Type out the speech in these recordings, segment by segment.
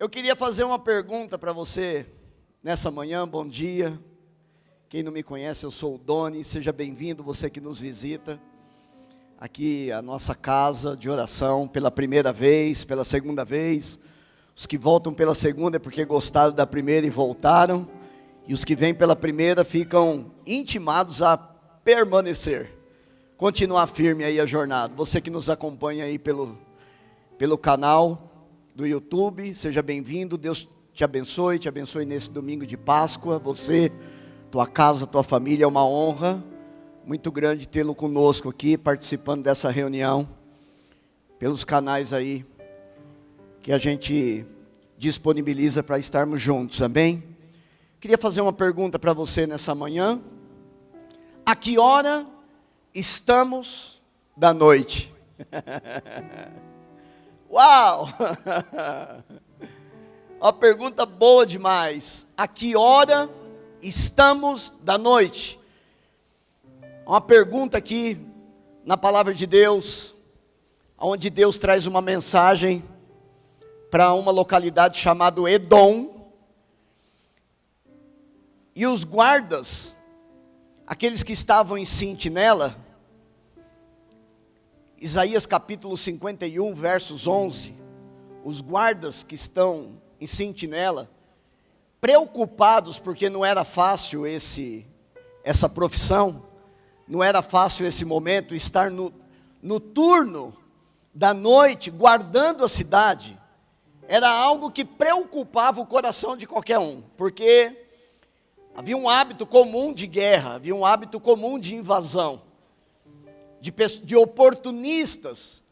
Eu queria fazer uma pergunta para você nessa manhã. Bom dia. Quem não me conhece, eu sou o Doni. Seja bem-vindo, você que nos visita. Aqui a nossa casa de oração pela primeira vez, pela segunda vez. Os que voltam pela segunda é porque gostaram da primeira e voltaram. E os que vêm pela primeira ficam intimados a permanecer. Continuar firme aí a jornada. Você que nos acompanha aí pelo canal do YouTube, seja bem-vindo. Deus te abençoe nesse domingo de Páscoa. Você, tua casa, tua família, é uma honra muito grande tê-lo conosco aqui, participando dessa reunião, pelos canais aí, que a gente disponibiliza para estarmos juntos, amém? Queria fazer uma pergunta para você nessa manhã. A que hora estamos da noite? Uau! Uma pergunta boa demais. A que hora estamos da noite? Uma pergunta aqui na palavra de Deus, onde Deus traz uma mensagem para uma localidade chamada Edom. E os guardas, aqueles que estavam em sentinela, Isaías capítulo 51, versos 11, os guardas que estão em sentinela, preocupados porque não era fácil essa profissão, não era fácil esse momento, estar no turno da noite, guardando a cidade, era algo que preocupava o coração de qualquer um, porque havia um hábito comum de guerra, havia um hábito comum de invasão, de oportunistas,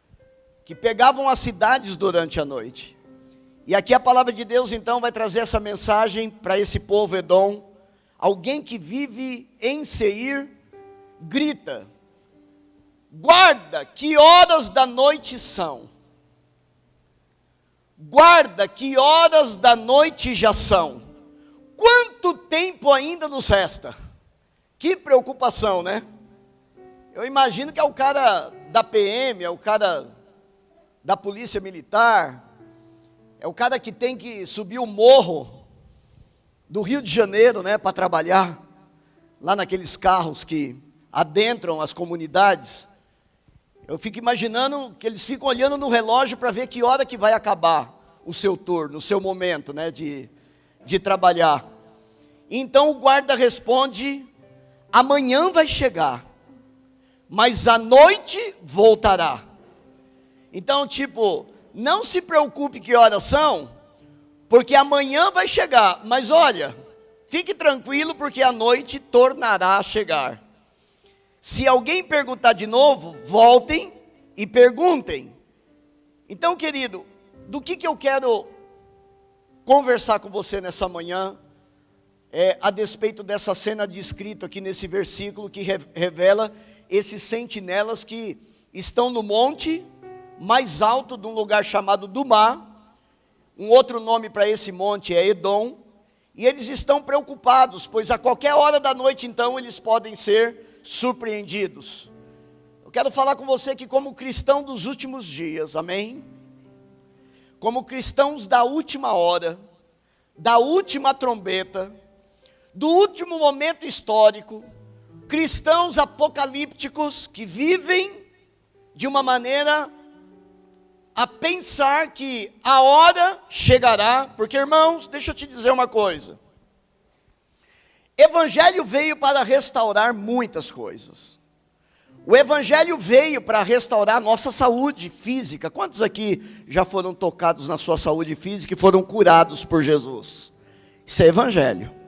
que pegavam as cidades durante a noite. E aqui a palavra de Deus então vai trazer essa mensagem para esse povo Edom. Alguém que vive em Seir, grita: guarda, que horas da noite são? Guarda, que horas da noite já são? Quanto tempo ainda nos resta? Que preocupação, né? Eu imagino que é o cara da PM, é o cara da polícia militar, é o cara que tem que subir o morro do Rio de Janeiro, né, para trabalhar, lá naqueles carros que adentram as comunidades. Eu fico imaginando que eles ficam olhando no relógio para ver que hora que vai acabar o seu turno, o seu momento, né, de trabalhar. Então o guarda responde: amanhã vai chegar, mas à noite voltará. Então, não se preocupe que horas são, porque amanhã vai chegar, mas olha, fique tranquilo, porque a noite tornará a chegar. Se alguém perguntar de novo, voltem e perguntem. Então, querido, do que eu quero conversar com você nessa manhã, a despeito dessa cena descrita aqui nesse versículo, que revela esses sentinelas que estão no monte mais alto de um lugar chamado Dumá. Um outro nome para esse monte é Edom, e eles estão preocupados, pois a qualquer hora da noite então eles podem ser surpreendidos. Eu quero falar com você que, como cristão dos últimos dias, amém? Como cristãos da última hora, da última trombeta, do último momento histórico, cristãos apocalípticos que vivem de uma maneira a pensar que a hora chegará, porque, irmãos, deixa eu te dizer uma coisa. Evangelho veio para restaurar muitas coisas. O Evangelho veio para restaurar a nossa saúde física. Quantos aqui já foram tocados na sua saúde física e foram curados por Jesus? Isso é Evangelho.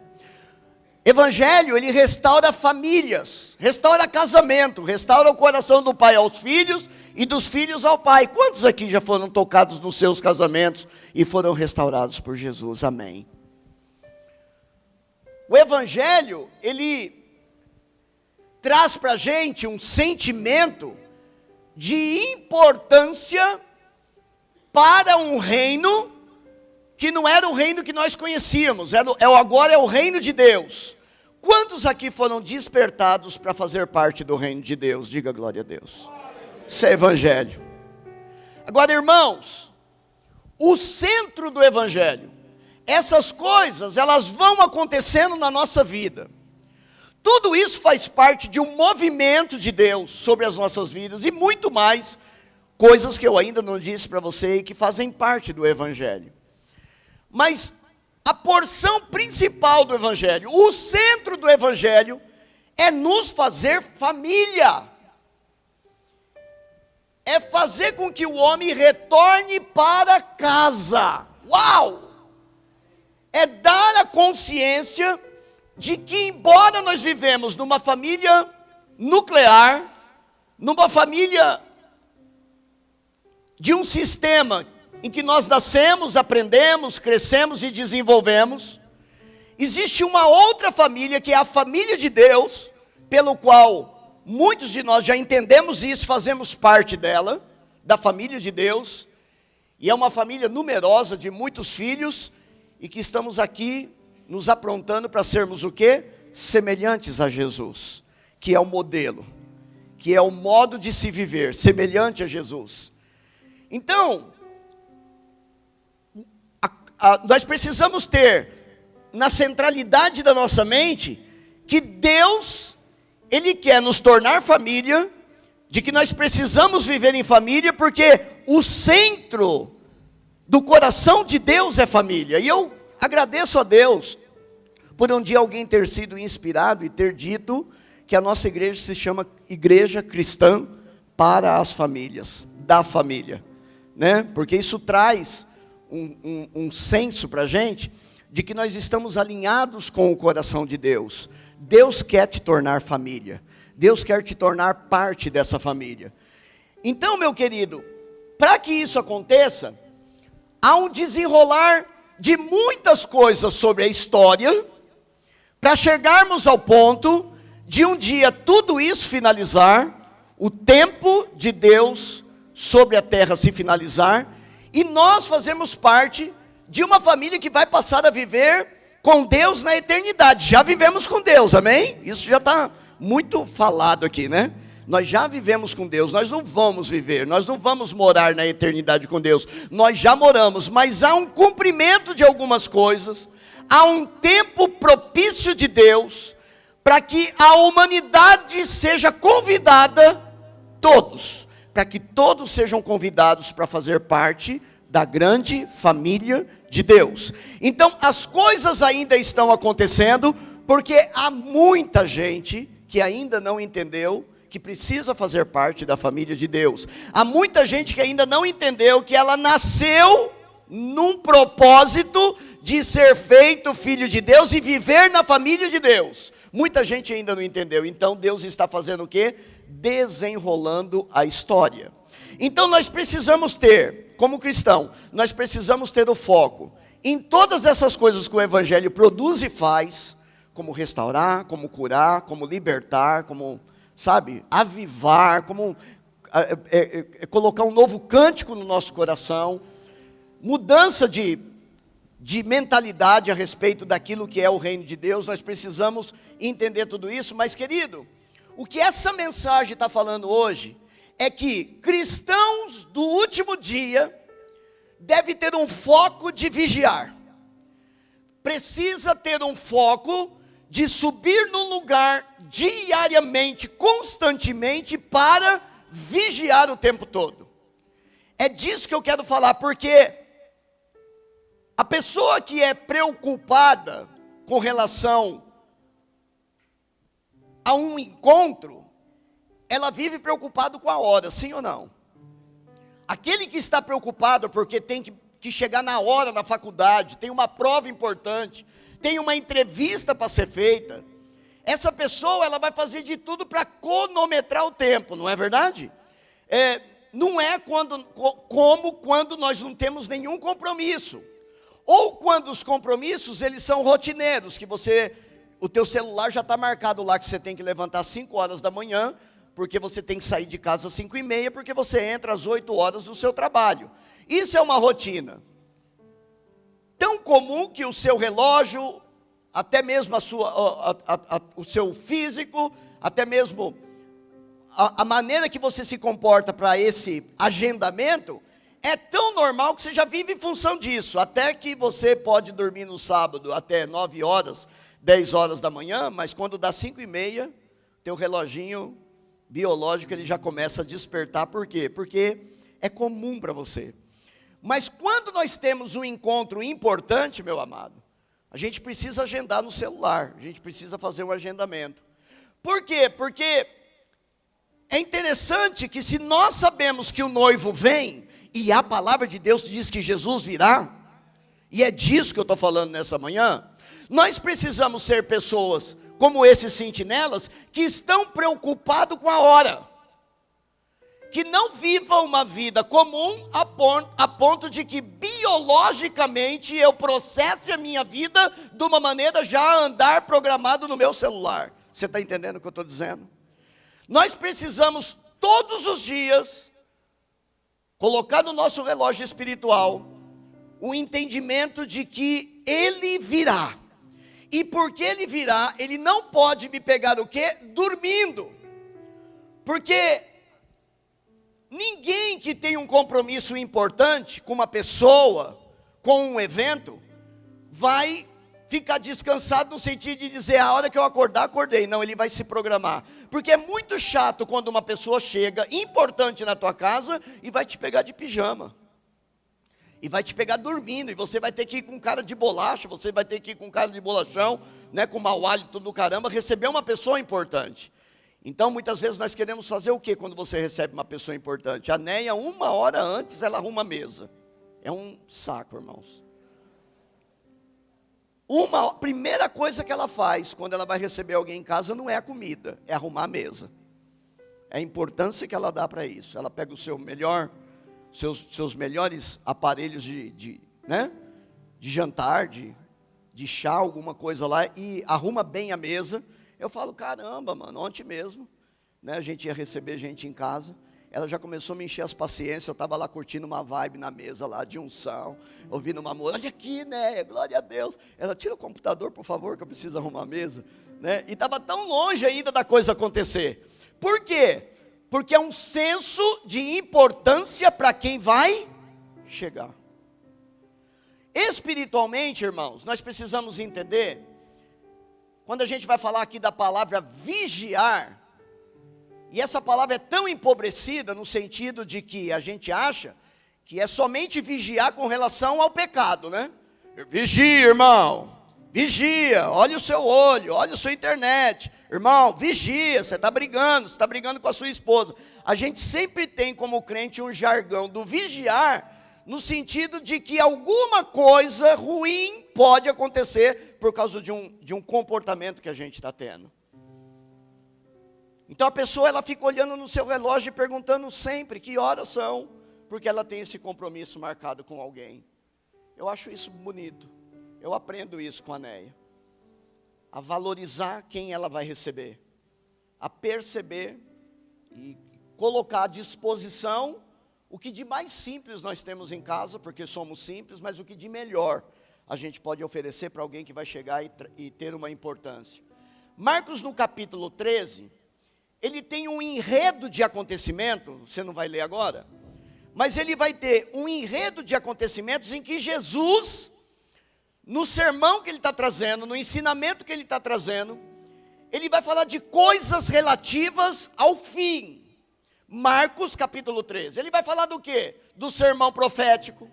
Evangelho, ele restaura famílias, restaura casamento, restaura o coração do pai aos filhos e dos filhos ao pai. Quantos aqui já foram tocados nos seus casamentos e foram restaurados por Jesus? Amém. O Evangelho, ele traz para a gente um sentimento de importância para um reino que não era o reino que nós conhecíamos, agora é o reino de Deus. Quantos aqui foram despertados para fazer parte do reino de Deus? Diga glória a Deus. Isso é Evangelho. Agora, irmãos, o centro do Evangelho. Essas coisas, elas vão acontecendo na nossa vida. Tudo isso faz parte de um movimento de Deus sobre as nossas vidas e muito mais coisas que eu ainda não disse para você e que fazem parte do Evangelho. Mas a porção principal do Evangelho, o centro do Evangelho, é nos fazer família. É fazer com que o homem retorne para casa. Uau! É dar a consciência de que, embora nós vivemos numa família nuclear, numa família de um sistema em que nós nascemos, aprendemos, crescemos e desenvolvemos, existe uma outra família que é a família de Deus, pelo qual muitos de nós já entendemos isso, fazemos parte dela, da família de Deus, e é uma família numerosa de muitos filhos, e que estamos aqui nos aprontando para sermos o quê? Semelhantes a Jesus, que é o modelo, que é o modo de se viver, semelhante a Jesus. Então, nós precisamos ter na centralidade da nossa mente que Deus, Ele quer nos tornar família, de que nós precisamos viver em família, porque o centro do coração de Deus é família. E eu agradeço a Deus por um dia alguém ter sido inspirado e ter dito que a nossa igreja se chama Igreja Cristã para as Famílias, da família, né? Porque isso traz um senso para a gente, de que nós estamos alinhados com o coração de Deus. Deus quer te tornar família, Deus quer te tornar parte dessa família. Então, meu querido, para que isso aconteça, há um desenrolar de muitas coisas sobre a história, para chegarmos ao ponto de um dia tudo isso finalizar, o tempo de Deus sobre a terra se finalizar, e nós fazemos parte de uma família que vai passar a viver com Deus na eternidade. Já vivemos com Deus, amém? Isso já está muito falado aqui, né? Nós já vivemos com Deus, nós não vamos viver, nós não vamos morar na eternidade com Deus, nós já moramos, mas há um cumprimento de algumas coisas, há um tempo propício de Deus, para que a humanidade seja convidada, todos, para que todos sejam convidados para fazer parte da grande família de Deus. Então as coisas ainda estão acontecendo, porque há muita gente que ainda não entendeu que precisa fazer parte da família de Deus. Há muita gente que ainda não entendeu que ela nasceu num propósito de ser feito filho de Deus e viver na família de Deus. Muita gente ainda não entendeu. Então Deus está fazendo o quê? Desenrolando a história. Então nós precisamos ter, como cristão, nós precisamos ter o foco em todas essas coisas que o Evangelho produz e faz, como restaurar, como curar, como libertar, como, sabe, avivar, como colocar um novo cântico no nosso coração, mudança de mentalidade a respeito daquilo que é o reino de Deus. Nós precisamos entender tudo isso. Mas, querido, o que essa mensagem está falando hoje é que cristãos do último dia devem ter um foco de vigiar. Precisa ter um foco de subir num lugar diariamente, constantemente, para vigiar o tempo todo. É disso que eu quero falar, porque a pessoa que é preocupada com relação a um encontro, ela vive preocupado com a hora, sim ou não? Aquele que está preocupado porque tem que chegar na hora na faculdade, tem uma prova importante, tem uma entrevista para ser feita, essa pessoa ela vai fazer de tudo para cronometrar o tempo, não é verdade? Não é como quando nós não temos nenhum compromisso, ou quando os compromissos eles são rotineiros, que o teu celular já está marcado lá que você tem que levantar às 5 horas da manhã, porque você tem que sair de casa às 5:30, porque você entra às 8 horas no seu trabalho. Isso é uma rotina tão comum que o seu relógio, até mesmo o seu físico, até mesmo a maneira que você se comporta para esse agendamento, é tão normal que você já vive em função disso. Até que você pode dormir no sábado até 9 horas, 10 horas da manhã, mas quando dá 5h30, teu reloginho biológico ele já começa a despertar. Por quê? Porque é comum para você. Mas quando nós temos um encontro importante, meu amado, a gente precisa agendar no celular, a gente precisa fazer um agendamento. Por quê? Porque é interessante que se nós sabemos que o noivo vem, e a palavra de Deus diz que Jesus virá, e é disso que eu estou falando nessa manhã, nós precisamos ser pessoas como esses sentinelas, que estão preocupados com a hora, que não vivam uma vida comum a ponto de que biologicamente eu processe a minha vida de uma maneira já a andar programado no meu celular. Você está entendendo o que eu estou dizendo? Nós precisamos todos os dias colocar no nosso relógio espiritual o entendimento de que Ele virá. E porque Ele virá, Ele não pode me pegar o quê? Dormindo. Porque ninguém que tem um compromisso importante com uma pessoa, com um evento, vai ficar descansado no sentido de dizer, a hora que eu acordar, acordei. Não, ele vai se programar. Porque é muito chato quando uma pessoa chega, importante na tua casa, e vai te pegar de pijama. E vai te pegar dormindo, e você vai ter que ir com cara de bolacha, você vai ter que ir com cara de bolachão, né, com mau hálito do caramba, receber uma pessoa importante. Então, muitas vezes nós queremos fazer o que quando você recebe uma pessoa importante? A Neia, 1 hora antes, ela arruma a mesa. É um saco, irmãos. Primeira coisa que ela faz quando ela vai receber alguém em casa não é a comida, é arrumar a mesa. É a importância que ela dá para isso. Ela pega o seu melhor, seus melhores aparelhos de jantar, de chá, alguma coisa lá, e arruma bem a mesa. Eu falo, caramba, mano, ontem mesmo, né, a gente ia receber gente em casa, ela já começou a me encher as paciências, eu estava lá curtindo uma vibe na mesa lá, de unção, ouvindo uma música, olha aqui, né, glória a Deus. Ela, tira o computador, por favor, que eu preciso arrumar a mesa, né, e estava tão longe ainda da coisa acontecer. Por quê? Porque é um senso de importância para quem vai chegar. Espiritualmente, irmãos, nós precisamos entender, quando a gente vai falar aqui da palavra vigiar, e essa palavra é tão empobrecida no sentido de que a gente acha que é somente vigiar com relação ao pecado, né? Vigia, irmão, vigia, olha o seu olho, olha a sua internet. Irmão, vigia, você está brigando com a sua esposa. A gente sempre tem como crente um jargão do vigiar, no sentido de que alguma coisa ruim pode acontecer por causa de um comportamento que a gente está tendo. Então a pessoa ela fica olhando no seu relógio e perguntando sempre que horas são, porque ela tem esse compromisso marcado com alguém. Eu acho isso bonito, eu aprendo isso com a Neia, a valorizar quem ela vai receber, a perceber e colocar à disposição o que de mais simples nós temos em casa, porque somos simples, mas o que de melhor a gente pode oferecer para alguém que vai chegar e ter uma importância. Marcos no capítulo 13, ele tem um enredo de acontecimento, você não vai ler agora, mas ele vai ter um enredo de acontecimentos em que Jesus, no sermão que ele está trazendo, no ensinamento que ele está trazendo, ele vai falar de coisas relativas ao fim. Marcos capítulo 13, ele vai falar do quê? Do sermão profético,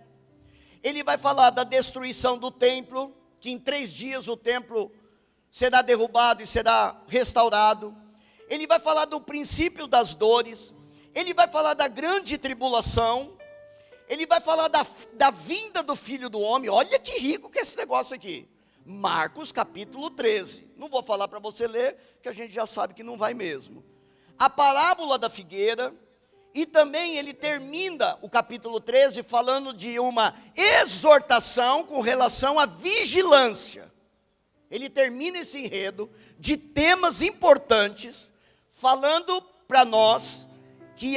ele vai falar da destruição do templo, que em 3 dias o templo será derrubado e será restaurado. Ele vai falar do princípio das dores, ele vai falar da grande tribulação, ele vai falar da vinda do Filho do Homem. Olha que rico que é esse negócio aqui. Marcos capítulo 13, não vou falar para você ler, que a gente já sabe que não vai mesmo. A parábola da figueira, e também ele termina o capítulo 13 falando de uma exortação com relação à vigilância. Ele termina esse enredo de temas importantes, falando para nós que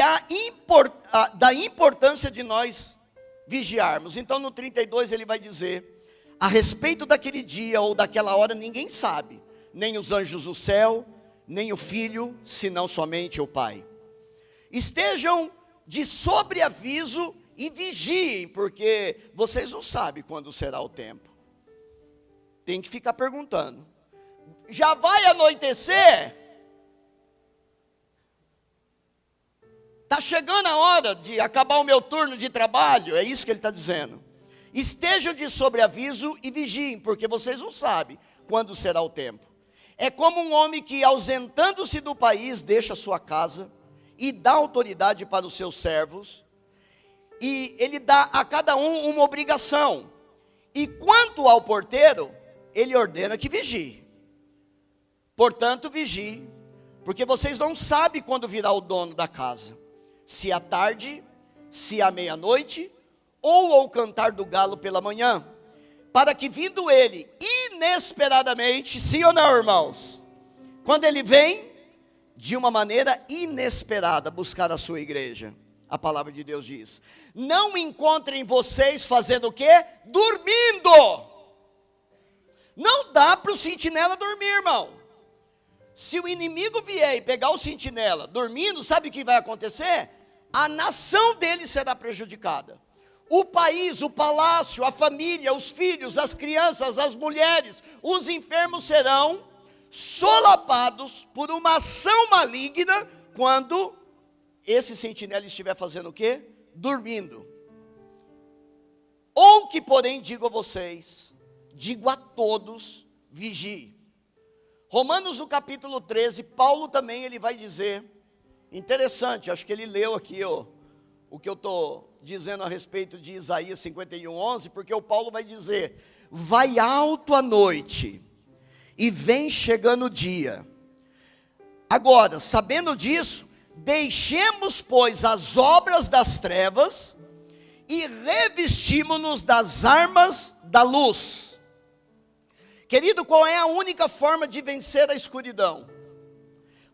da importância de nós vigiarmos. Então no 32 ele vai dizer, a respeito daquele dia ou daquela hora ninguém sabe, nem os anjos do céu, nem o Filho, senão somente o Pai. Estejam de sobreaviso e vigiem, porque vocês não sabem quando será o tempo. Tem que ficar perguntando. Já vai anoitecer? Está chegando a hora de acabar o meu turno de trabalho? É isso que ele está dizendo. Estejam de sobreaviso e vigiem, porque vocês não sabem quando será o tempo. É como um homem que, ausentando-se do país, deixa sua casa e dá autoridade para os seus servos, e ele dá a cada um uma obrigação. E quanto ao porteiro, ele ordena que vigie. Portanto, vigie, porque vocês não sabem quando virá o dono da casa. Se à tarde, se à meia-noite, ou ao cantar do galo pela manhã, para que vindo ele inesperadamente, sim ou não, irmãos? Quando ele vem, de uma maneira inesperada, buscar a sua igreja, a palavra de Deus diz, não encontrem vocês fazendo o quê? Dormindo. Não dá para o sentinela dormir, irmão. Se o inimigo vier e pegar o sentinela dormindo, sabe o que vai acontecer? A nação dele será prejudicada. O país, o palácio, a família, os filhos, as crianças, as mulheres, os enfermos serão solapados por uma ação maligna quando esse sentinela estiver fazendo o quê? Dormindo. Ou que, porém, digo a vocês, digo a todos, vigie. Romanos no capítulo 13, Paulo também ele vai dizer, interessante, acho que ele leu aqui o que eu estou dizendo a respeito de Isaías 51:11, porque o Paulo vai dizer, vai alto a noite, e vem chegando o dia. Agora, sabendo disso, deixemos, pois, as obras das trevas, e revestimos-nos das armas da luz. Querido, qual é a única forma de vencer a escuridão?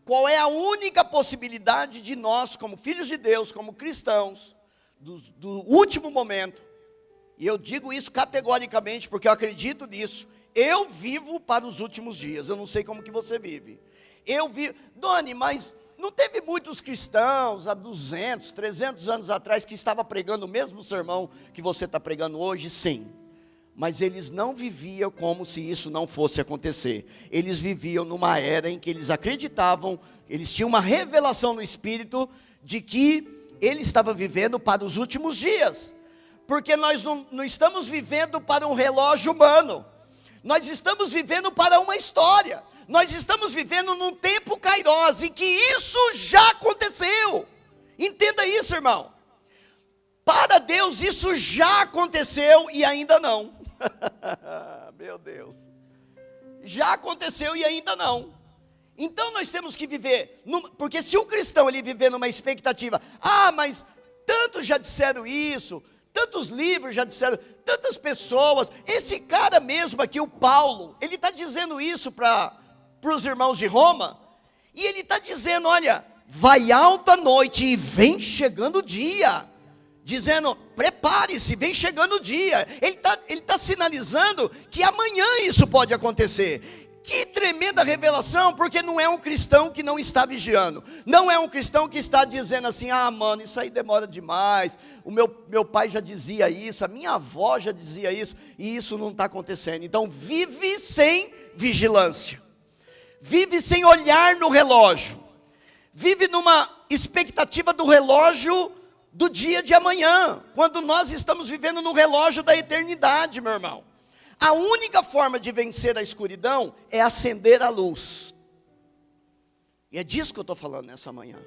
Qual é a única possibilidade de nós, como filhos de Deus, como cristãos, do último momento, e eu digo isso categoricamente, porque eu acredito nisso, eu vivo para os últimos dias, eu não sei como que você vive, eu vivo, Doni, mas não teve muitos cristãos, há 200, 300 anos atrás, que estava pregando o mesmo sermão que você está pregando hoje? Sim. Mas eles não viviam como se isso não fosse acontecer. Eles viviam numa era em que eles acreditavam, eles tinham uma revelação no Espírito de que ele estava vivendo para os últimos dias. Porque nós não estamos vivendo para um relógio humano. Nós estamos vivendo para uma história. Nós estamos vivendo num tempo kairós, em que isso já aconteceu. Entenda isso, irmão. Para Deus isso já aconteceu e ainda não. Meu Deus, já aconteceu e ainda não. Então nós temos que viver, porque se o cristão ele viver numa expectativa, mas tantos já disseram isso, tantos livros já disseram, tantas pessoas, esse cara mesmo aqui, o Paulo, ele está dizendo isso para os irmãos de Roma, e ele está dizendo, olha, vai alta noite e vem chegando o dia, dizendo, prepare-se, vem chegando o dia. Ele tá sinalizando que amanhã isso pode acontecer. Que tremenda revelação, porque não é um cristão que não está vigiando, não é um cristão que está dizendo assim, mano, isso aí demora demais, o meu pai já dizia isso, a minha avó já dizia isso, e isso não está acontecendo. Então vive sem vigilância, vive sem olhar no relógio, vive numa expectativa do relógio do dia de amanhã, quando nós estamos vivendo no relógio da eternidade, meu irmão. A única forma de vencer a escuridão é acender a luz. E é disso que eu estou falando nessa manhã.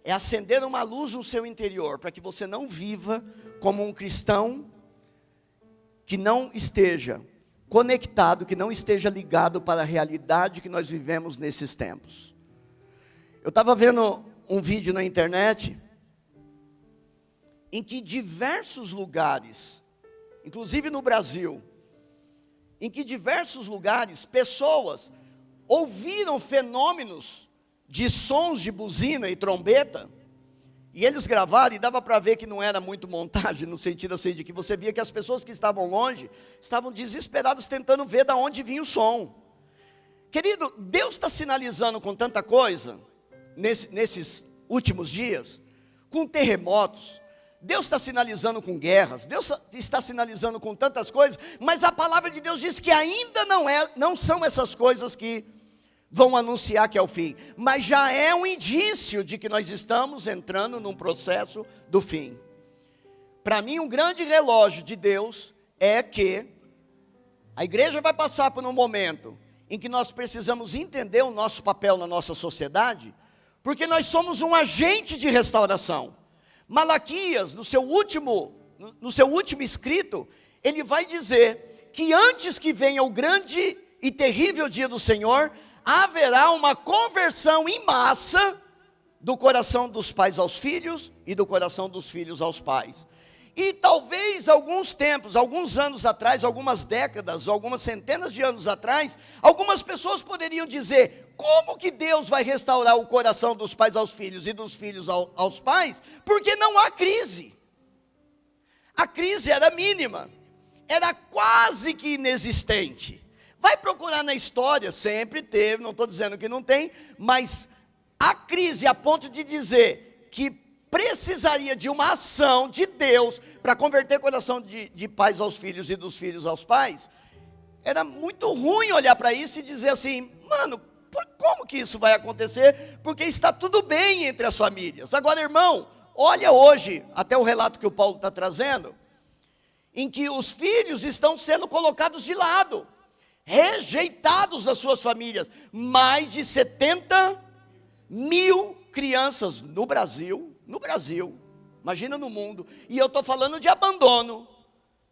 É acender uma luz no seu interior, para que você não viva como um cristão que não esteja conectado, que não esteja ligado para a realidade que nós vivemos nesses tempos. Eu estava vendo um vídeo na internet, em que diversos lugares, inclusive no Brasil, em que diversos lugares, pessoas ouviram fenômenos de sons de buzina e trombeta, e eles gravaram, e dava para ver que não era muito montagem, no sentido assim, de que você via que as pessoas que estavam longe, estavam desesperadas tentando ver de onde vinha o som. Querido, Deus está sinalizando com tanta coisa, nesses últimos dias, com terremotos. Deus está sinalizando com guerras, Deus está sinalizando com tantas coisas, mas a palavra de Deus diz que ainda não são essas coisas que vão anunciar que é o fim, mas já é um indício de que nós estamos entrando num processo do fim. Para mim, um grande relógio de Deus é que a igreja vai passar por um momento em que nós precisamos entender o nosso papel na nossa sociedade, porque nós somos um agente de restauração. Malaquias, no seu último escrito, ele vai dizer que antes que venha o grande e terrível dia do Senhor, haverá uma conversão em massa do coração dos pais aos filhos e do coração dos filhos aos pais. E talvez alguns anos atrás, algumas décadas, algumas centenas de anos atrás, algumas pessoas poderiam dizer: como que Deus vai restaurar o coração dos pais aos filhos e dos filhos aos pais? Porque não há crise. A crise era mínima, era quase que inexistente. Vai procurar na história, sempre teve, não estou dizendo que não tem, mas a crise a ponto de dizer que precisaria de uma ação de Deus para converter o coração de pais aos filhos e dos filhos aos pais, era muito ruim olhar para isso e dizer assim: mano, como que isso vai acontecer? Porque está tudo bem entre as famílias. Agora, irmão, olha hoje, até o relato que o Paulo está trazendo, em que os filhos estão sendo colocados de lado, rejeitados das suas famílias. Mais de 70 mil crianças no Brasil, imagina no mundo, e eu estou falando de abandono,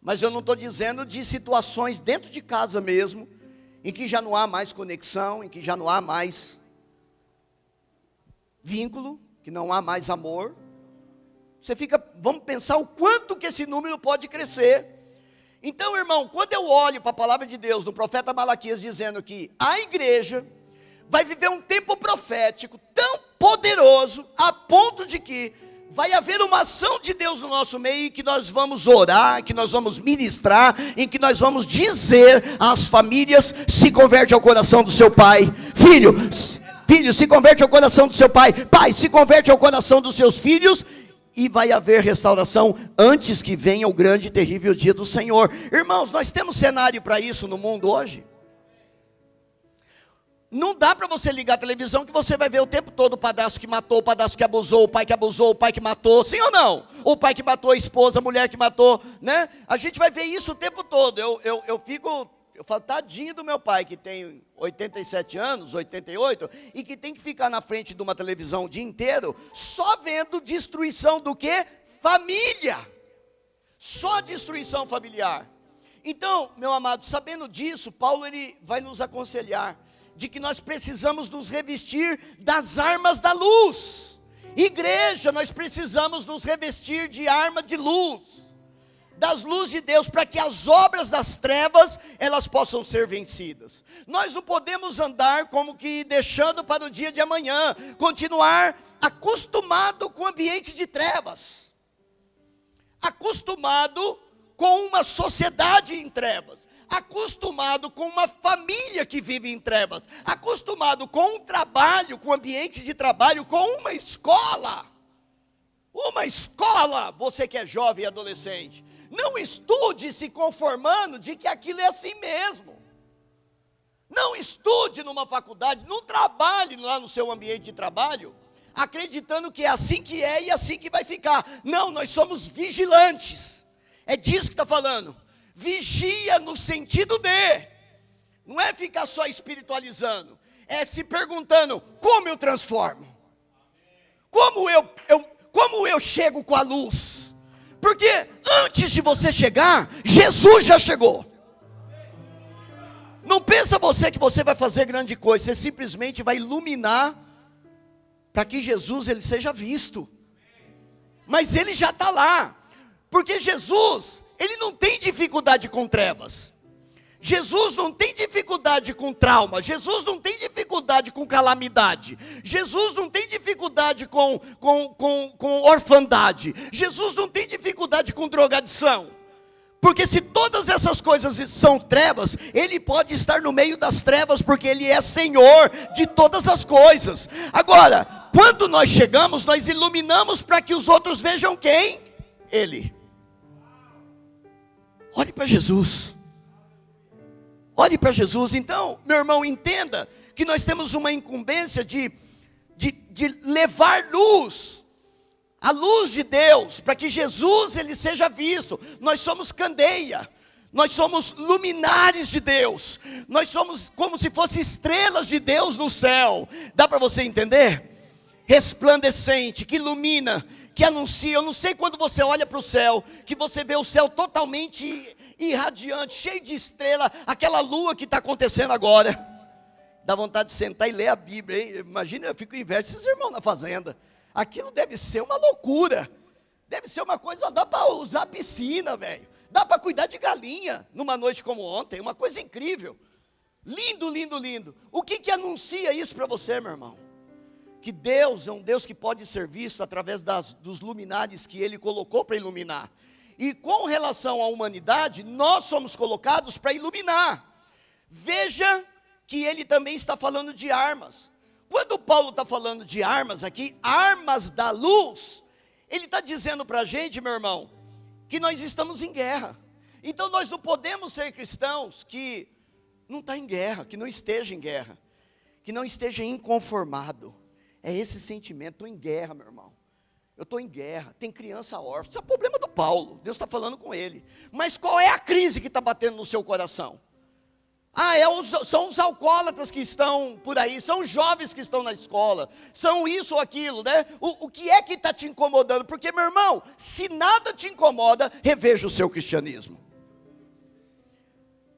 mas eu não estou dizendo de situações dentro de casa mesmo, em que já não há mais conexão, em que já não há mais vínculo, que não há mais amor. Vamos pensar o quanto que esse número pode crescer. Então, irmão, quando eu olho para a palavra de Deus, no profeta Malaquias, dizendo que a igreja vai viver um tempo profético tão poderoso, a ponto de que vai haver uma ação de Deus no nosso meio, em que nós vamos orar, que nós vamos ministrar, em que nós vamos dizer às famílias: se converte ao coração do seu pai, filho, se converte ao coração do seu pai, pai, se converte ao coração dos seus filhos, e vai haver restauração antes que venha o grande e terrível dia do Senhor. Irmãos, nós temos cenário para isso no mundo hoje. Não dá para você ligar a televisão que você vai ver o tempo todo o padrasto que matou, o padrasto que abusou, o pai que matou, sim ou não? O pai que matou a esposa, a mulher que matou, né? A gente vai ver isso o tempo todo. Eu falo, tadinho do meu pai, que tem 87 anos, 88, e que tem que ficar na frente de uma televisão o dia inteiro, só vendo destruição do quê? Família. Só destruição familiar. Então, meu amado, sabendo disso, Paulo ele vai nos aconselhar de que nós precisamos nos revestir das armas da luz. Igreja, nós precisamos nos revestir de arma de luz, das luzes de Deus, para que as obras das trevas, elas possam ser vencidas. Nós não podemos andar como que deixando para o dia de amanhã, continuar acostumado com o ambiente de trevas, acostumado com uma sociedade em trevas, acostumado com uma família que vive em trevas, acostumado com um trabalho, com um ambiente de trabalho, com uma escola, você que é jovem e adolescente, não estude se conformando de que aquilo é assim mesmo, não estude numa faculdade, não trabalhe lá no seu ambiente de trabalho, acreditando que é assim que é e assim que vai ficar. Não, nós somos vigilantes, é disso que está falando. Vigia no sentido de, não é ficar só espiritualizando, é se perguntando: como eu transformo? Como eu chego com a luz? Porque antes de você chegar, Jesus já chegou. Não pensa você que você vai fazer grande coisa, você simplesmente vai iluminar para que Jesus ele seja visto. Mas ele já está lá, porque Jesus, ele não tem dificuldade com trevas. Jesus não tem dificuldade com trauma. Jesus não tem dificuldade com calamidade. Jesus não tem dificuldade com orfandade. Jesus não tem dificuldade com drogadição. Porque se todas essas coisas são trevas, ele pode estar no meio das trevas, porque ele é Senhor de todas as coisas. Agora, quando nós chegamos, nós iluminamos para que os outros vejam quem? Ele. Olhe para Jesus. Olhe para Jesus. Então, meu irmão, entenda que nós temos uma incumbência de levar luz, a luz de Deus, para que Jesus ele seja visto. Nós somos candeia, nós somos luminares de Deus, nós somos como se fossem estrelas de Deus no céu. Dá para você entender? Resplandecente, que ilumina, que anuncia. Eu não sei quando você olha para o céu, que você vê o céu totalmente irradiante, cheio de estrela, aquela lua que está acontecendo agora. Dá vontade de sentar e ler a Bíblia, hein? Imagina, eu fico com inveja desses irmãos na fazenda. Aquilo deve ser uma loucura, deve ser uma coisa, dá para usar a piscina, velho. Dá para cuidar de galinha, numa noite como ontem, uma coisa incrível. Lindo, lindo, lindo. O que anuncia isso para você, meu irmão? Que Deus é um Deus que pode ser visto através dos luminares que Ele colocou para iluminar. E com relação à humanidade, nós somos colocados para iluminar. Veja que Ele também está falando de armas. Quando Paulo está falando de armas aqui, armas da luz, ele está dizendo para a gente, meu irmão, que nós estamos em guerra. Então nós não podemos ser cristãos que não está em guerra, que não esteja em guerra, que não esteja inconformado. É esse sentimento, estou em guerra, meu irmão. Eu estou em guerra, tem criança órfã. Isso é o problema do Paulo, Deus está falando com ele. Mas qual é a crise que está batendo no seu coração? São os alcoólatras que estão por aí, são os jovens que estão na escola, são isso ou aquilo, né? O que é que está te incomodando? Porque, meu irmão, se nada te incomoda, reveja o seu cristianismo.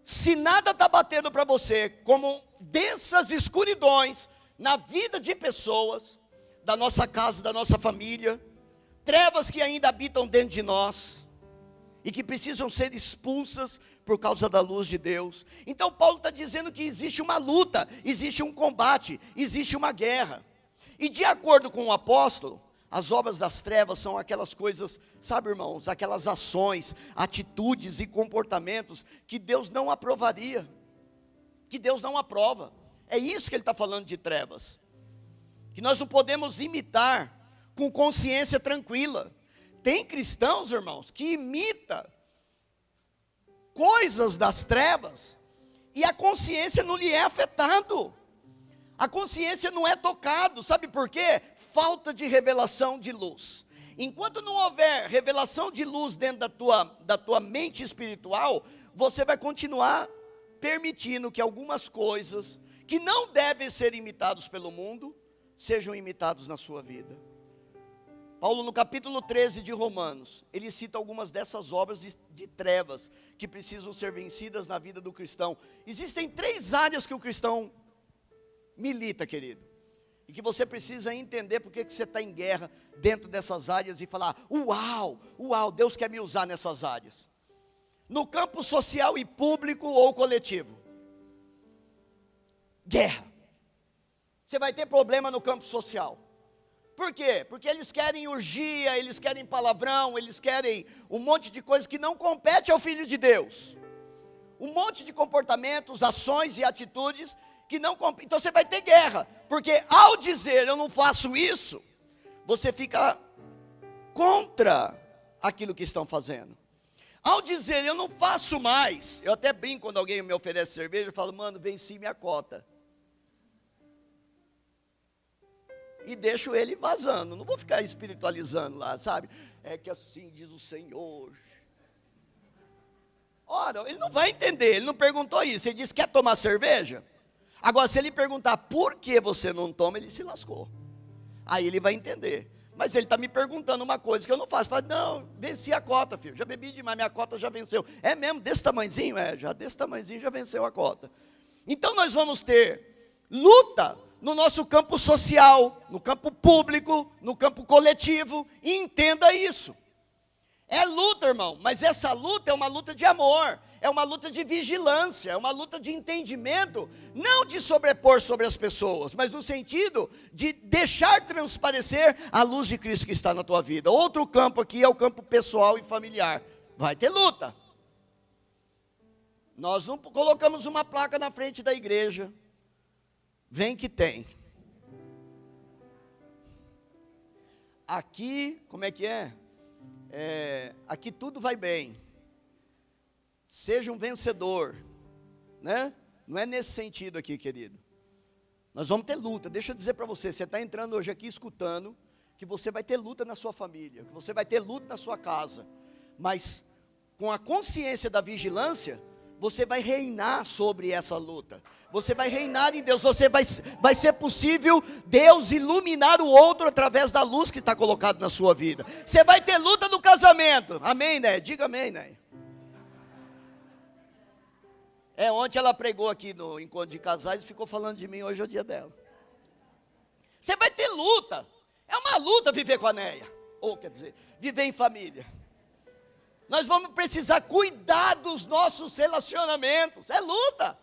Se nada está batendo para você, como densas escuridões na vida de pessoas, da nossa casa, da nossa família, trevas que ainda habitam dentro de nós, e que precisam ser expulsas por causa da luz de Deus. Então Paulo está dizendo que existe uma luta, existe um combate, existe uma guerra. E de acordo com o apóstolo, as obras das trevas são aquelas coisas, sabe, irmãos, aquelas ações, atitudes e comportamentos que Deus não aprovaria, que Deus não aprova. É isso que ele está falando de trevas, que nós não podemos imitar com consciência tranquila. Tem cristãos, irmãos, que imitam coisas das trevas e a consciência não lhe é afetado. A consciência não é tocado. Sabe por quê? Falta de revelação de luz. Enquanto não houver revelação de luz dentro da tua mente espiritual, você vai continuar permitindo que algumas coisas que não devem ser imitadas pelo mundo sejam imitados na sua vida. Paulo, no capítulo 13 de Romanos, ele cita algumas dessas obras de trevas que precisam ser vencidas na vida do cristão. Existem 3 áreas que o cristão milita, querido, e que você precisa entender porque que você está em guerra dentro dessas áreas e falar: uau, Deus quer me usar nessas áreas. No campo social e público ou coletivo, guerra. Você vai ter problema no campo social. Por quê? Porque eles querem orgia, eles querem palavrão, eles querem um monte de coisas que não compete ao Filho de Deus. Um monte de comportamentos, ações e atitudes que não competem. Então você vai ter guerra, porque ao dizer eu não faço isso, você fica contra aquilo que estão fazendo. Ao dizer eu não faço mais, eu até brinco quando alguém me oferece cerveja, eu falo: mano, venci minha cota. E deixo ele vazando, não vou ficar espiritualizando lá, sabe? É que assim diz o Senhor. Ora, ele não vai entender, ele não perguntou isso, ele disse: quer tomar cerveja? Agora, se ele perguntar por que você não toma, ele se lascou. Aí ele vai entender. Mas ele está me perguntando uma coisa que eu não faço. Fala: não, venci a cota, filho, já bebi demais, minha cota já venceu. É mesmo, desse tamanhozinho? Já desse tamanhozinho já venceu a cota. Então nós vamos ter luta no nosso campo social, no campo público, no campo coletivo, e entenda isso. É luta, irmão, mas essa luta é uma luta de amor, é uma luta de vigilância, é uma luta de entendimento, não de sobrepor sobre as pessoas, mas no sentido de deixar transparecer a luz de Cristo que está na tua vida. Outro campo aqui é o campo pessoal e familiar. Vai ter luta. Nós não colocamos uma placa na frente da igreja: vem que tem. Aqui, como é que é? aqui tudo vai bem. Seja um vencedor, né? Não é nesse sentido aqui, querido. Nós vamos ter luta. Deixa eu dizer para você, você está entrando hoje aqui escutando que você vai ter luta na sua família, que você vai ter luta na sua casa, mas com a consciência da vigilância, você vai reinar sobre essa luta, você vai reinar em Deus, vai ser possível Deus iluminar o outro através da luz que está colocada na sua vida. Você vai ter luta no casamento, amém, né? Diga amém, né? Ontem ela pregou aqui no encontro de casais e ficou falando de mim, hoje é o dia dela. Você vai ter luta, é uma luta viver com a Neia, ou quer dizer, viver em família. Nós vamos precisar cuidar dos nossos relacionamentos, é luta.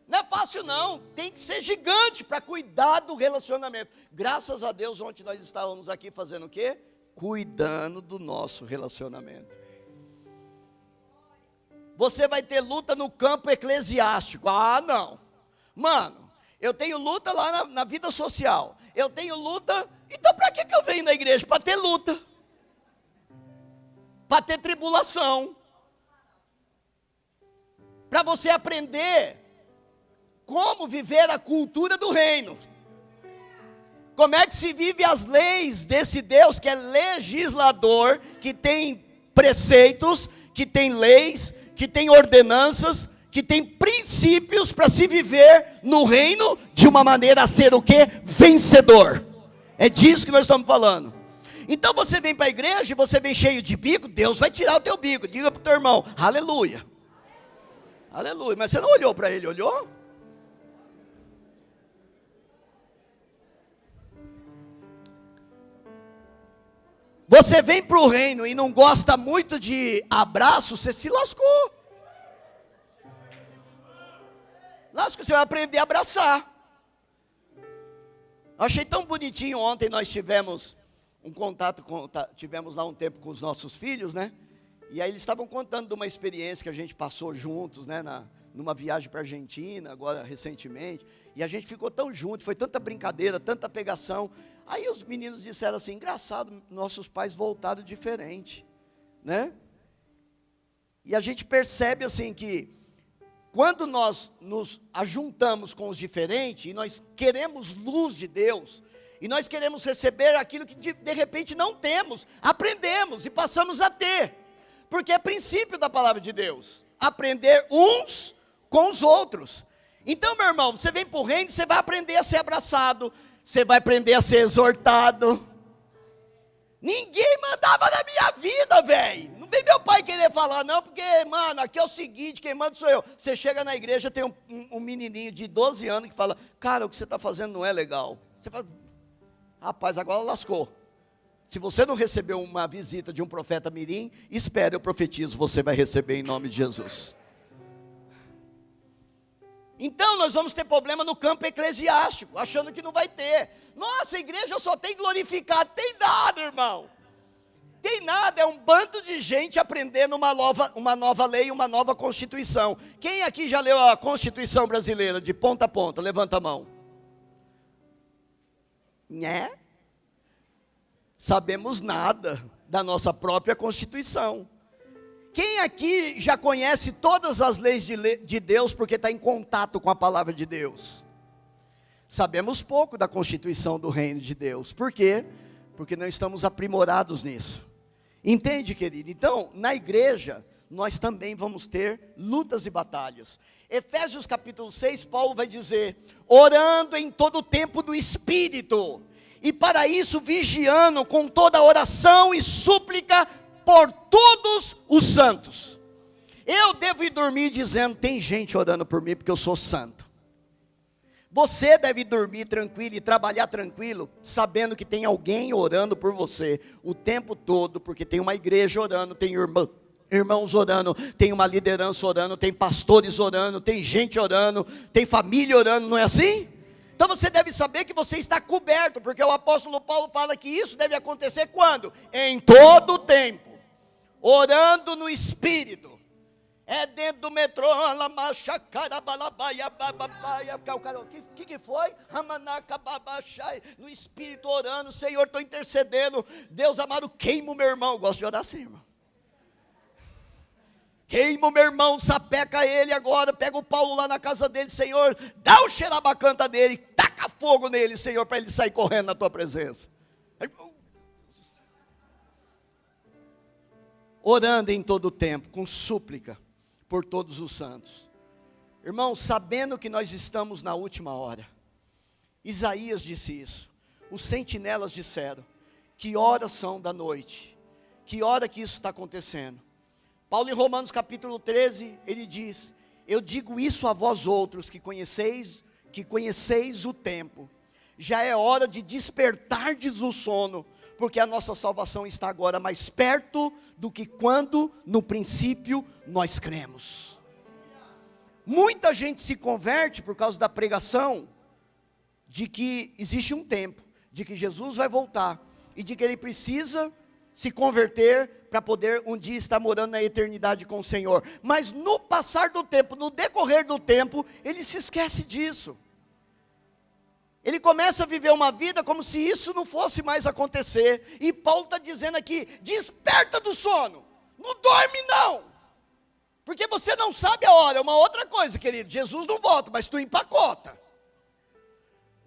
Não é fácil não, tem que ser gigante para cuidar do relacionamento. Graças a Deus, ontem nós estávamos aqui fazendo o quê? Cuidando do nosso relacionamento. Você vai ter luta no campo eclesiástico. Ah, não. Mano, eu tenho luta lá na vida social. Eu tenho luta. Então para que eu venho na igreja? Para ter luta. Para ter tribulação. Para você aprender como viver a cultura do reino. Como é que se vive as leis desse Deus que é legislador, que tem preceitos, que tem leis, que tem ordenanças, que tem princípios para se viver no reino de uma maneira a ser o quê? Vencedor. É disso que nós estamos falando. Então você vem para a igreja e você vem cheio de bico, Deus vai tirar o teu bico. Diga para o teu irmão, aleluia. Aleluia. Mas você não olhou para ele, olhou? Você vem para o reino e não gosta muito de abraço, você se lascou. Lasco, você vai aprender a abraçar. Eu achei tão bonitinho, ontem nós tivemos um contato, tivemos lá um tempo com os nossos filhos, né? E aí eles estavam contando de uma experiência que a gente passou juntos, né? Numa viagem para a Argentina, agora recentemente. E a gente ficou tão junto, foi tanta brincadeira, tanta pegação. Aí os meninos disseram assim, engraçado, nossos pais voltaram diferente, né? E a gente percebe assim que, quando nós nos ajuntamos com os diferentes, e nós queremos luz de Deus, e nós queremos receber aquilo que de repente não temos, aprendemos e passamos a ter, porque é princípio da palavra de Deus, aprender uns com os outros. Então, meu irmão, você vem para o reino, você vai aprender a ser abraçado, você vai aprender a ser exortado. Ninguém mandava na minha vida, velho. Não vem meu pai querer falar não, porque, mano, aqui é o seguinte, quem manda sou eu. Você chega na igreja, tem um menininho de 12 anos que fala, cara, o que você está fazendo não é legal. Você fala, rapaz, agora lascou. Se você não recebeu uma visita de um profeta mirim, espere, eu profetizo, você vai receber em nome de Jesus. Então nós vamos ter problema no campo eclesiástico, achando que não vai ter. Nossa, a igreja só tem glorificado. Tem nada, irmão. Tem nada, é um bando de gente aprendendo uma nova lei, uma nova Constituição. Quem aqui já leu a Constituição brasileira de ponta a ponta? Levanta a mão. Né? Sabemos nada da nossa própria Constituição. Quem aqui já conhece todas as leis de Deus porque está em contato com a palavra de Deus? Sabemos pouco da Constituição do reino de Deus. Por quê? Porque não estamos aprimorados nisso. Entende, querido? Então, na igreja, nós também vamos ter lutas e batalhas. Efésios capítulo 6, Paulo vai dizer, orando em todo o tempo do Espírito, e para isso vigiando com toda oração e súplica por todos os santos. Eu devo ir dormir dizendo, tem gente orando por mim porque eu sou santo. Você deve dormir tranquilo e trabalhar tranquilo, sabendo que tem alguém orando por você o tempo todo, porque tem uma igreja orando, tem irmãos orando, tem uma liderança orando, tem pastores orando, tem gente orando, tem família orando, não é assim? Então você deve saber que você está coberto, porque o apóstolo Paulo fala que isso deve acontecer quando? Em todo o tempo, orando no Espírito. É dentro do metrô, o que foi? No espírito orando, Senhor, estou intercedendo, Deus amado, queima o meu irmão. Eu gosto de orar assim, irmão. Queima o meu irmão, sapeca ele agora, pega o Paulo lá na casa dele, Senhor, dá o xerabacanta dele, taca fogo nele, Senhor, para ele sair correndo na tua presença. Orando em todo o tempo, com súplica, por todos os santos. Irmãos, sabendo que nós estamos na última hora, Isaías disse isso, os sentinelas disseram, que horas são da noite, que hora que isso está acontecendo. Paulo em Romanos capítulo 13, ele diz, eu digo isso a vós outros, que conheceis o tempo, já é hora de despertardes o sono, porque a nossa salvação está agora mais perto do que quando no princípio nós cremos. Muita gente se converte por causa da pregação, de que existe um tempo, de que Jesus vai voltar, e de que ele precisa se converter para poder um dia estar morando na eternidade com o Senhor. Mas no passar do tempo, no decorrer do tempo, ele se esquece disso. Ele começa a viver uma vida como se isso não fosse mais acontecer. E Paulo está dizendo aqui, desperta do sono, não dorme não. Porque você não sabe a hora, é uma outra coisa, querido. Jesus não volta, mas tu empacota.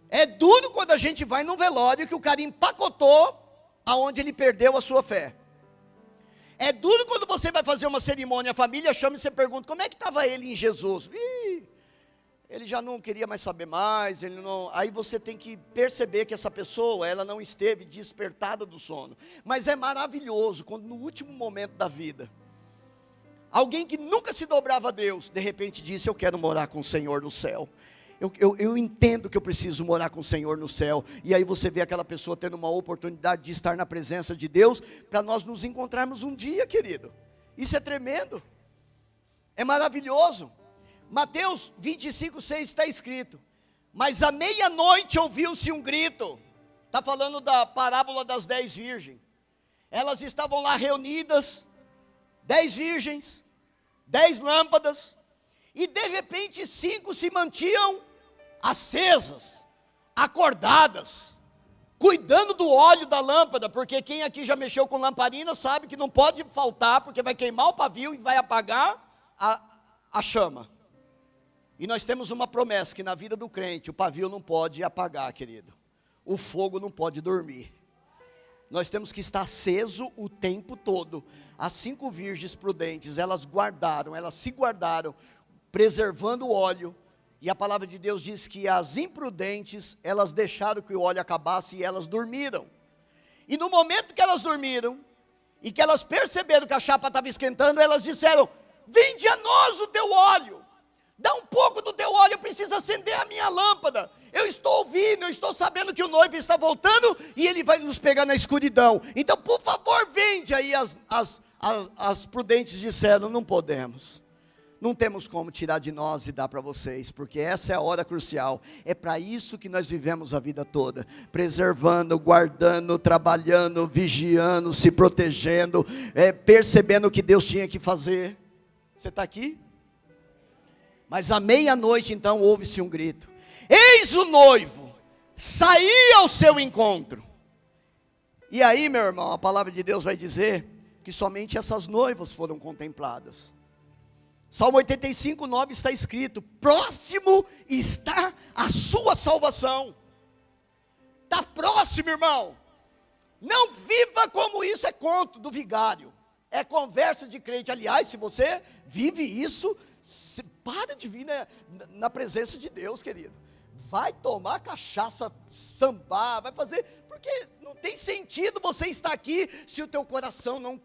É duro quando a gente vai num velório que o cara empacotou aonde ele perdeu a sua fé. É duro quando você vai fazer uma cerimônia, a família chama e você pergunta, como é que estava ele em Jesus? Ele já não queria mais saber mais, aí você tem que perceber que essa pessoa, ela não esteve despertada do sono. Mas é maravilhoso, quando no último momento da vida, alguém que nunca se dobrava a Deus, de repente disse, eu quero morar com o Senhor no céu. Eu entendo que eu preciso morar com o Senhor no céu. E aí você vê aquela pessoa tendo uma oportunidade de estar na presença de Deus, para nós nos encontrarmos um dia, querido. Isso é tremendo, é maravilhoso. Mateus 25:6 está escrito, mas à meia-noite ouviu-se um grito. Está falando da parábola das 10 virgens. Elas estavam lá reunidas, 10 virgens, 10 lâmpadas, e de repente 5 se mantinham acesas, acordadas, cuidando do óleo da lâmpada, porque quem aqui já mexeu com lamparina sabe que não pode faltar, porque vai queimar o pavio e vai apagar a chama. E nós temos uma promessa, que na vida do crente, o pavio não pode apagar, querido. O fogo não pode dormir. Nós temos que estar aceso o tempo todo. As 5 virgens prudentes, elas se guardaram, preservando o óleo. E a palavra de Deus diz que as imprudentes, elas deixaram que o óleo acabasse e elas dormiram. E no momento que elas dormiram, e que elas perceberam que a chapa estava esquentando, elas disseram, vinde a nós o teu óleo. Dá um pouco do teu óleo, eu preciso acender a minha lâmpada. Eu estou ouvindo, eu estou sabendo que o noivo está voltando e ele vai nos pegar na escuridão. Então, por favor, vende. Aí as prudentes disseram, não podemos. Não temos como tirar de nós e dar para vocês, porque essa é a hora crucial. É para isso que nós vivemos a vida toda, preservando, guardando, trabalhando, vigiando, se protegendo, percebendo o que Deus tinha que fazer. Você está aqui? Mas à meia-noite então ouve-se um grito, eis o noivo, saí ao seu encontro. E aí, meu irmão, a palavra de Deus vai dizer que somente essas noivas foram contempladas. Salmo 85:9 está escrito, próximo está a sua salvação. Está próximo, irmão. Não viva como isso é conto do vigário, é conversa de crente. Aliás, se você vive isso, para de vir na presença de Deus, querido. Vai tomar cachaça, sambar, vai fazer, porque não tem sentido você estar aqui se o teu coração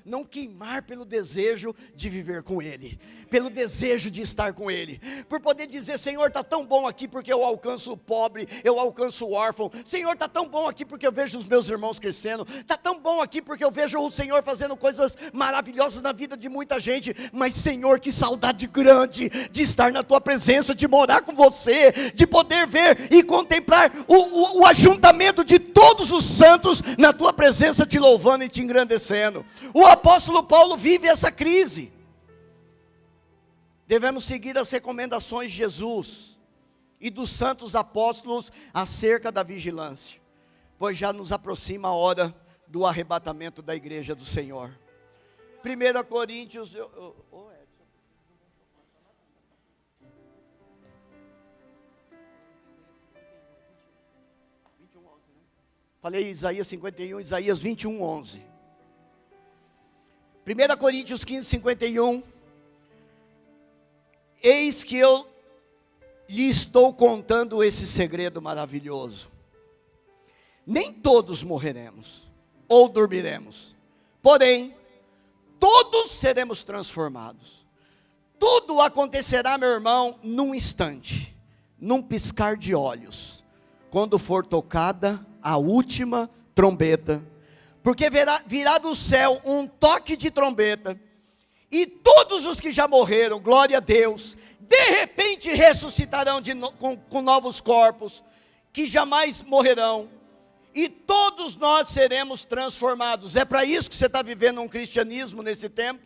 não queimar pelo desejo de viver com Ele, pelo desejo de estar com Ele, por poder dizer, Senhor, está tão bom aqui porque eu alcanço o pobre, eu alcanço o órfão, Senhor, está tão bom aqui porque eu vejo os meus irmãos crescendo, está tão bom aqui porque eu vejo o Senhor fazendo coisas maravilhosas na vida de muita gente, mas Senhor, que saudade grande de estar na Tua presença, de morar com você, de poder ver e contemplar o ajuntamento de todos os santos na Tua presença, te louvando e te engrandecendo. O apóstolo Paulo vive essa crise. devemos seguir as recomendações de Jesus e dos santos apóstolos acerca da vigilância, pois já nos aproxima a hora do arrebatamento da igreja do Senhor. 1 Coríntios... Falei Isaías 51, Isaías 21, 11. 1 Coríntios 15, 51. Eis que eu lhe estou contando esse segredo maravilhoso. Nem todos morreremos, ou dormiremos. Porém, todos seremos transformados. Tudo acontecerá, meu irmão, num instante, num piscar de olhos, quando for tocada a última trombeta, porque virá do céu um toque de trombeta, e todos os que já morreram, glória a Deus, de repente ressuscitarão com novos corpos, que jamais morrerão, e todos nós seremos transformados. É para isso que você está vivendo um cristianismo nesse tempo.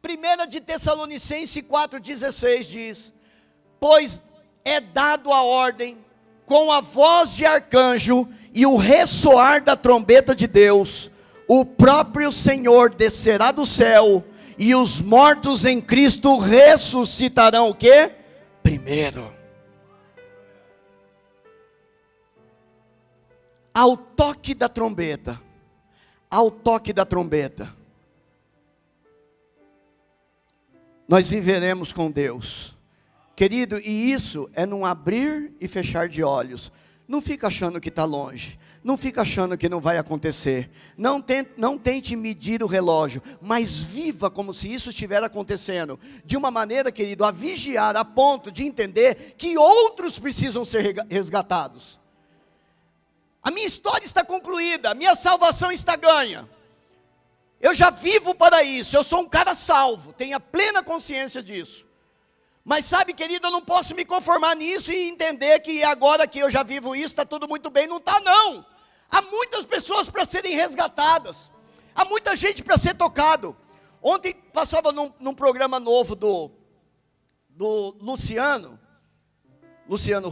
1 de Tessalonicenses 4,16 diz: pois é dado a ordem, com a voz de arcanjo e o ressoar da trombeta de Deus, o próprio Senhor descerá do céu, e os mortos em Cristo ressuscitarão o quê? Primeiro. Ao toque da trombeta, nós viveremos com Deus. Querido, e isso é num abrir e fechar de olhos. Não fica achando que está longe, não fica achando que não vai acontecer, não tente medir o relógio, mas viva como se isso estiver acontecendo, de uma maneira, querido, a vigiar, a ponto de entender que outros precisam ser resgatados. A minha história está concluída, a minha salvação está ganha, eu já vivo para isso, eu sou um cara salvo, tenha plena consciência disso. Mas sabe, querido, eu não posso me conformar nisso e entender que agora que eu já vivo isso, está tudo muito bem. Não está, não. Há muitas pessoas para serem resgatadas. Há muita gente para ser tocado. Ontem passava num programa novo do Luciano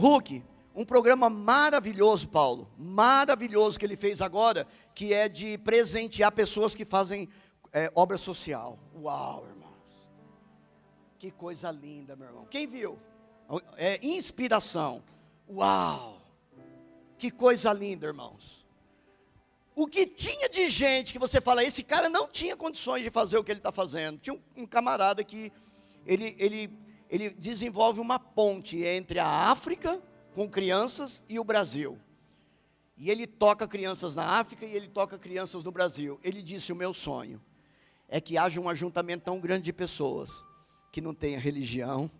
Huck, um programa maravilhoso, Paulo, maravilhoso que ele fez agora, que é de presentear pessoas que fazem obra social. Uau, irmão. Que coisa linda, meu irmão. Quem viu? É inspiração. Uau! Que coisa linda, irmãos. O que tinha de gente que você fala, esse cara não tinha condições de fazer o que ele está fazendo. Tinha um camarada que ele desenvolve uma ponte entre a África com crianças e o Brasil. E ele toca crianças na África e ele toca crianças no Brasil. Ele disse, o meu sonho é que haja um ajuntamento tão grande de pessoas, que não tenha religião,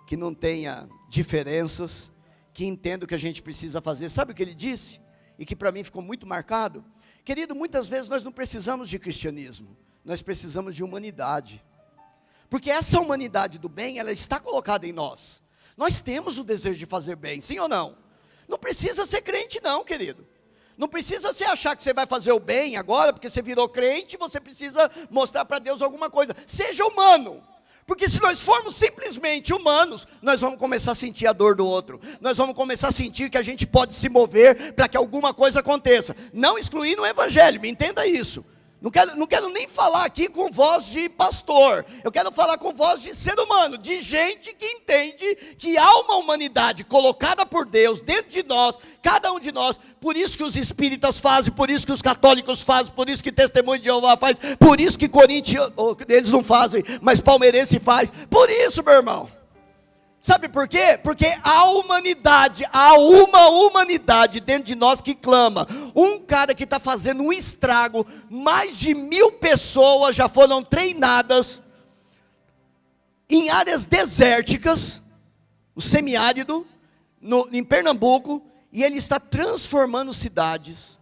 que não tenha diferenças, que entenda o que a gente precisa fazer. Sabe o que ele disse? E que para mim ficou muito marcado? Querido, muitas vezes nós não precisamos de cristianismo, nós precisamos de humanidade. Porque essa humanidade do bem, ela está colocada em nós. Nós temos o desejo de fazer bem, sim ou não? Não precisa ser crente não, querido. Não precisa você achar que você vai fazer o bem agora, porque você virou crente, você precisa mostrar para Deus alguma coisa. Seja humano. Porque se nós formos simplesmente humanos, nós vamos começar a sentir a dor do outro. Nós vamos começar a sentir que a gente pode se mover para que alguma coisa aconteça. Não excluindo o evangelho, me entenda isso. Não quero nem falar aqui com voz de pastor. Eu quero falar com voz de ser humano, de gente que entende que há uma humanidade colocada por Deus dentro de nós, cada um de nós. Por isso que os espíritas fazem, por isso que os católicos fazem, por isso que Testemunho de Jeová faz, por isso que Corinthians, eles não fazem, mas palmeirense faz. Por isso, meu irmão. Sabe por quê? Porque há uma humanidade dentro de nós que clama. Um cara que está fazendo um estrago, mais de 1000 pessoas já foram treinadas em áreas desérticas, no semiárido, em Pernambuco, e ele está transformando cidades,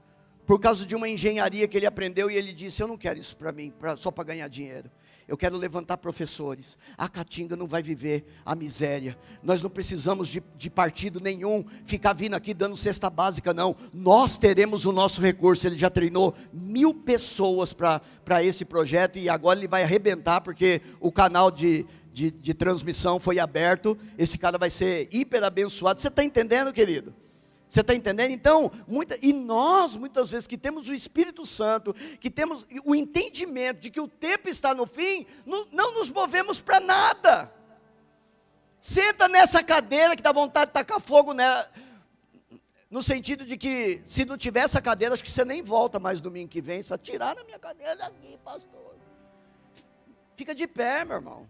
por causa de uma engenharia que ele aprendeu, e ele disse, eu não quero isso para mim, só para ganhar dinheiro. Eu quero levantar professores. A Caatinga não vai viver a miséria. Nós não precisamos de partido nenhum ficar vindo aqui dando cesta básica, não. Nós teremos o nosso recurso. Ele já treinou 1000 pessoas para esse projeto, e agora ele vai arrebentar, porque o canal de de transmissão foi aberto, esse cara vai ser hiper abençoado. Você está entendendo, querido? Você está entendendo? Então, nós, muitas vezes, que temos o Espírito Santo, que temos o entendimento de que o tempo está no fim, não nos movemos para nada. Senta nessa cadeira que dá vontade de tacar fogo nela, no sentido de que, se não tiver essa cadeira, acho que você nem volta mais domingo que vem. Você vai tirar na minha cadeira aqui, pastor. Fica de pé, meu irmão.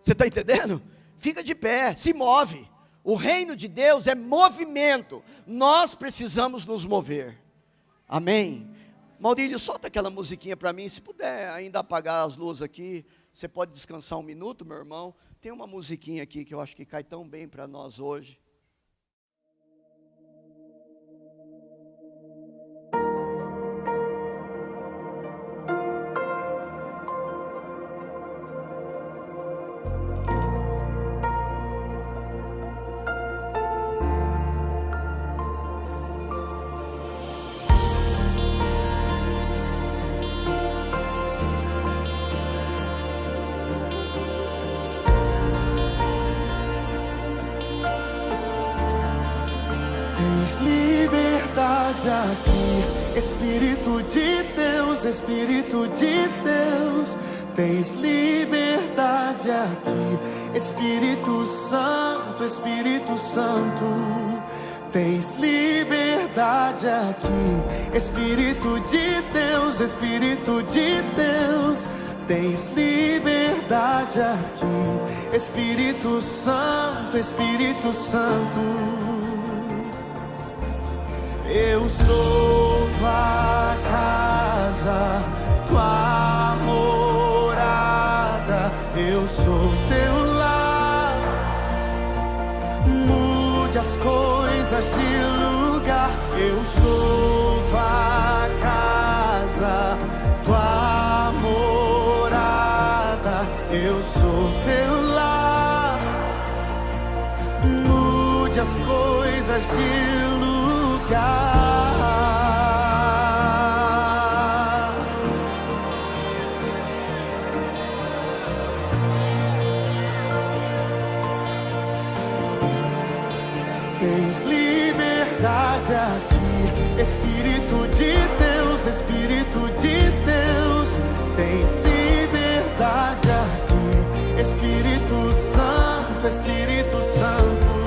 Você está entendendo? Fica de pé, se move. O reino de Deus é movimento. Nós precisamos nos mover. Amém? Maurílio, solta aquela musiquinha para mim. Se puder ainda apagar as luzes aqui, você pode descansar um minuto, meu irmão. Tem uma musiquinha aqui que eu acho que cai tão bem para nós hoje. Liberdade aqui, Espírito de Deus, Espírito de Deus. Tens liberdade aqui, Espírito Santo, Espírito Santo. Tens liberdade aqui, Espírito de Deus, Espírito de Deus. Tens liberdade aqui, Espírito Santo, Espírito Santo. Eu sou tua casa, tua morada, eu sou teu lar. Mude as coisas de lugar. Eu sou tua casa, tua morada, eu sou teu lar. Mude as coisas de lugar. Tens liberdade aqui, Espírito de Deus, Espírito de Deus. Tens liberdade aqui, Espírito Santo, Espírito Santo.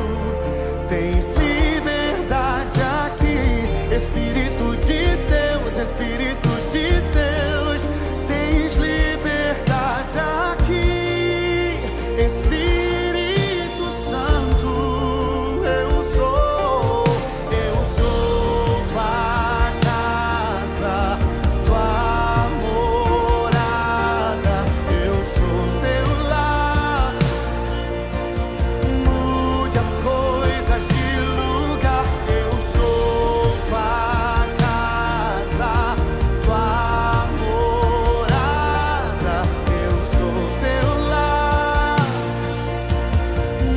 Tens liberdade aqui, Espírito de Deus, Espírito de Deus. Tens liberdade aqui, Espírito Santo. Eu sou tua casa, tua morada, eu sou teu lar. Mude as coisas de lugar. Eu sou tua casa, tua morada, eu sou teu lar.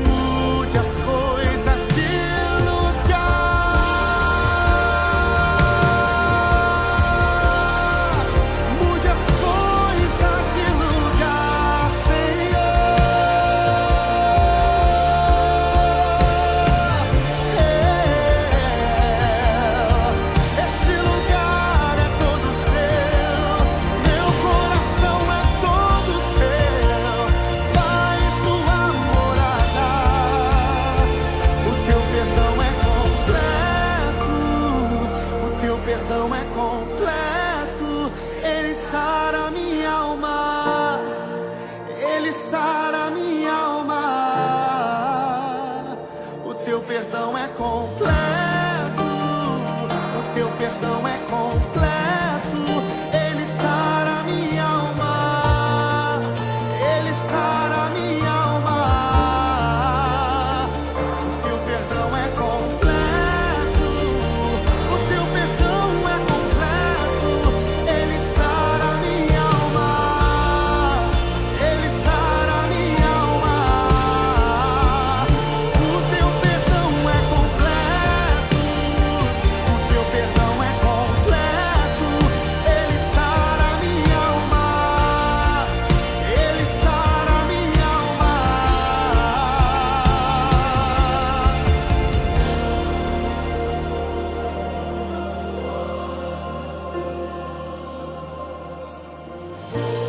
Mude as coisas de lugar. Mude as coisas de lugar, Senhor. Este lugar é todo seu, meu coração é todo teu. Faz tua morada, o teu perdão é completo, o teu perdão é completo. Ele sara minha alma, ele sara minha alma. O teu perdão é completo, o teu perdão é completo. Ele sara minha alma, ele sara minha alma. O teu perdão é completo, o teu perdão é completo. Ele sara minha alma, ele sara minha Senhor.